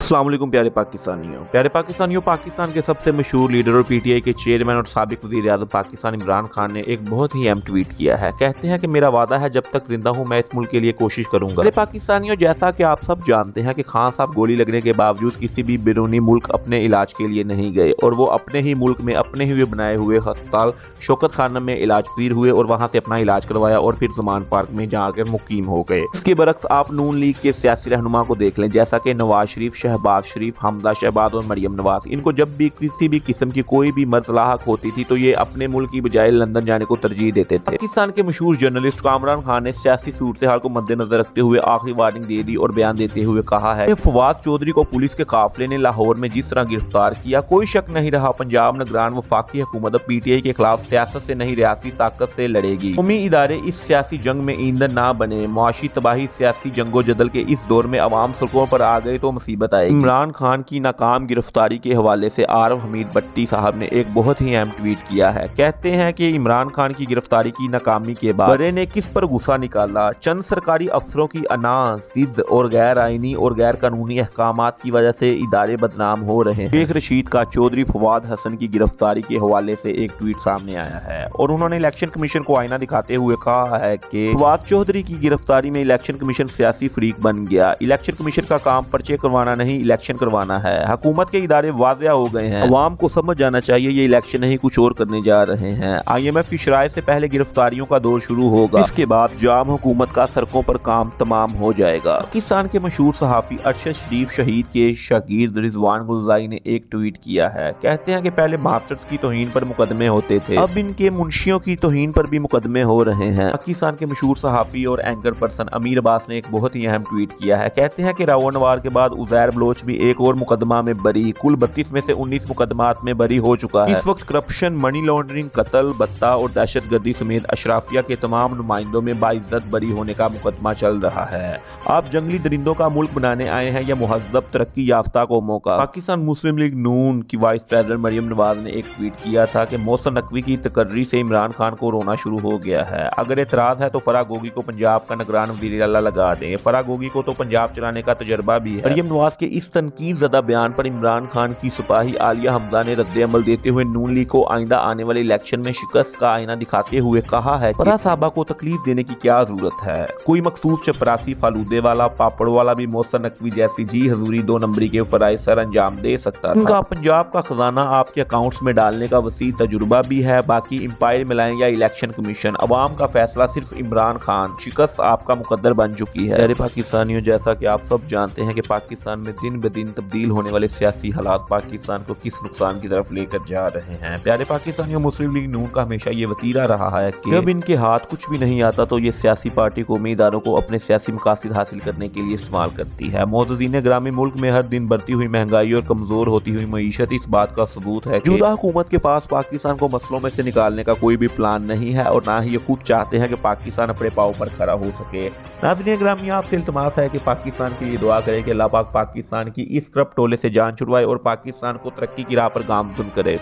अस्सलाम वालेकुम प्यारे पाकिस्तानियों, पाकिस्तान के सबसे मशहूर लीडर और पीटीआई के चेयरमैन और साबिक वज़ीर आज़म पाकिस्तान इमरान खान ने एक बहुत ही अहम ट्वीट किया है। कहते हैं कि मेरा वादा है, जब तक जिंदा हूं मैं इस मुल्क के लिए कोशिश करूंगा। प्यारे पाकिस्तानियों, जैसा कि आप सब जानते हैं कि खान साहब गोली लगने के बावजूद किसी भी बैरूनी मुल्क अपने इलाज के लिए नहीं गए और वो अपने ही मुल्क में अपने ही बनाए हुए अस्पताल शौकत खानम में इलाज पजीर हुए और वहां से अपना इलाज करवाया और फिर ज़मान पार्क में जाकर मुकीम हो गए। इसके बरक्स आप नून लीग के सियासी रहनुमा को देख लें, जैसा कि नवाज शरीफ, शहबाज शरीफ, हमदा शहबाज और मरियम नवाज। इनको जब भी किसी भी किस्म की कोई भी मर्ज लाहक होती थी तो ये अपने मुल्क की बजाय लंदन जाने को तरजीह देते थे। पाकिस्तान के मशहूर जर्नलिस्ट कामरान खान ने सियासी सूरत हाल को मद्देनजर रखते हुए आखिरी वार्निंग दे दी और बयान देते हुए कहा है, फवाद चौधरी को पुलिस के काफिले ने लाहौर में जिस तरह गिरफ्तार किया, कोई शक नहीं रहा पंजाब निगरान वफाकी हुकूमत अब पीटीआई के खिलाफ सियासत से नहीं रियासी ताकत से लड़ेगी। कौमी इदारे इस सियासी जंग में ईंधन ना बने। मुआशी तबाही सियासी जंगो जदल के इस दौर में अवाम सड़कों पर आ गए तो मुसीबत आएगी। इमरान खान की नाकाम गिरफ्तारी के हवाले से आरफ हमीद भट्टी साहब ने एक बहुत ही अहम ट्वीट किया है। कहते हैं कि इमरान खान की गिरफ्तारी की नाकामी के बाद बड़े ने किस पर गुस्सा निकाला। चंद सरकारी अफसरों की अना, जिद और गैर आईनी और गैर कानूनी अहकामात की वजह से इदारे बदनाम हो रहे हैं। शेख रशीद का चौधरी फवाद हसन की गिरफ्तारी के हवाले से एक ट्वीट सामने आया है और उन्होंने इलेक्शन कमीशन को आईना दिखाते हुए कहा है कि फवाद चौधरी की गिरफ्तारी में इलेक्शन कमीशन सियासी फरीक बन गया। इलेक्शन कमीशन का काम पर्चे करवाना नहीं, इलेक्शन करवाना है। हुकूमत के इदारे वाज़िया हो गए हैं। अवाम को समझ जाना चाहिए ये इलेक्शन नहीं कुछ और करने जा रहे हैं। IMF की शराय से पहले गिरफ्तारियों का दौर शुरू होगा, इसके बाद जाम हुकूमत का सड़कों पर काम तमाम हो जाएगा। पाकिस्तान के मशहूर सहाफ़ी अरशद शरीफ शहीद के शागिर्द रिजवान गुलज़ाई ने एक ट्वीट किया है। कहते हैं कि पहले मास्टर्स की तौहीन पर मुकदमे होते थे, अब इनके मुंशियों की तौहीन पर भी मुकदमे हो रहे हैं। पाकिस्तान के मशहूर सहाफ़ी और एंकर पर्सन अमीर अब्बास ने एक बहुत ही अहम ट्वीट किया है। कहते हैं कि रावणवार के बाद उज़ैर बलोच भी एक और मुकदमा में बरी, कुल 32 में से 19 मुकदमात में बरी हो चुका है। इस वक्त करप्शन, मनी लॉन्ड्रिंग, कत्ल, बत्ता और दहशतगर्दी समेत अशराफिया के तमाम नुमाइंदों में बाइज्जत बरी होने का मुकदमा चल रहा है। आप जंगली दरिंदों का मुल्क बनाने आए हैं या मुहज्जब तरक्की याफ्ता कौमों का। पाकिस्तान मुस्लिम लीग नून की वाइस प्रेसिडेंट मरियम नवाज ने एक ट्वीट किया था कि मोहसिन नकवी की तकर्री से इमरान खान को रोना शुरू हो गया है। अगर एतराज है तो फराह गोगी को पंजाब का निगरान वज़ीर आला लगा दें। फराह गोगी को तो पंजाब चलाने का तजर्बा भी है। मरियम नवाज के इस तनकीद ज़दा बयान पर इमरान खान की सिपाही आलिया हमजा ने रद्द अमल देते हुए नून लीग को आइंदा आने वाले इलेक्शन में शिकस्त का आईना दिखाते हुए कहा है, फराह साहबा को तकलीफ देने की क्या जरूरत है। कोई मखसूस चपरासी, फालूदे वाला, पापड़ वाला भी मोहसिन नकवी जैसी जी हजूरी 2 नंबरी के फराइज सर अंजाम दे सकता था। उनका पंजाब का खजाना आपके अकाउंट्स में डालने का वसी तजुर्बा भी है। बाकी एम्पायर मिलाएं या इलेक्शन कमीशन, अवाम का फैसला सिर्फ इमरान खान। शिकस्त आपका मुकद्दर बन चुकी है। प्यारे पाकिस्तानियों, जैसा कि आप सब जानते हैं कि पाकिस्तान में दिन ब दिन तब्दील होने वाले सियासी हालात पाकिस्तान को किस नुकसान की तरफ लेकर जा रहे हैं। प्यारे पाकिस्तानियों, मुस्लिम लीग नून का हमेशा ये वतीरा रहा है कि जब इनके हाथ कुछ भी नहीं आता तो ये सियासी पार्टी कौमी इदारों को अपने सियासी मकासद हासिल करने के लिए इस्तेमाल करती है। मोअज़्ज़िज़ीन ग्रामी, मुल्क में हर दिन बढ़ती हुई महंगाई और कमजोर होती हुई मईशत इस बात का सबूत है कि मौजूदा हुकूमत के पास पाकिस्तान को मसलों में से निकालने का कोई भी प्लान नहीं है और ना ही ये खुद चाहते हैं कि पाकिस्तान अपने पाँव पर खड़ा हो सके। नाज़रीन ग्रामी, आपसे इल्तिमास है कि पाकिस्तान के लिए दुआ करें कि अल्लाह पाक पाकिस्तान की इस करप्ट टोले से जान छुड़वाए और पाकिस्तान को तरक्की की राह पर गामज़ुन करे।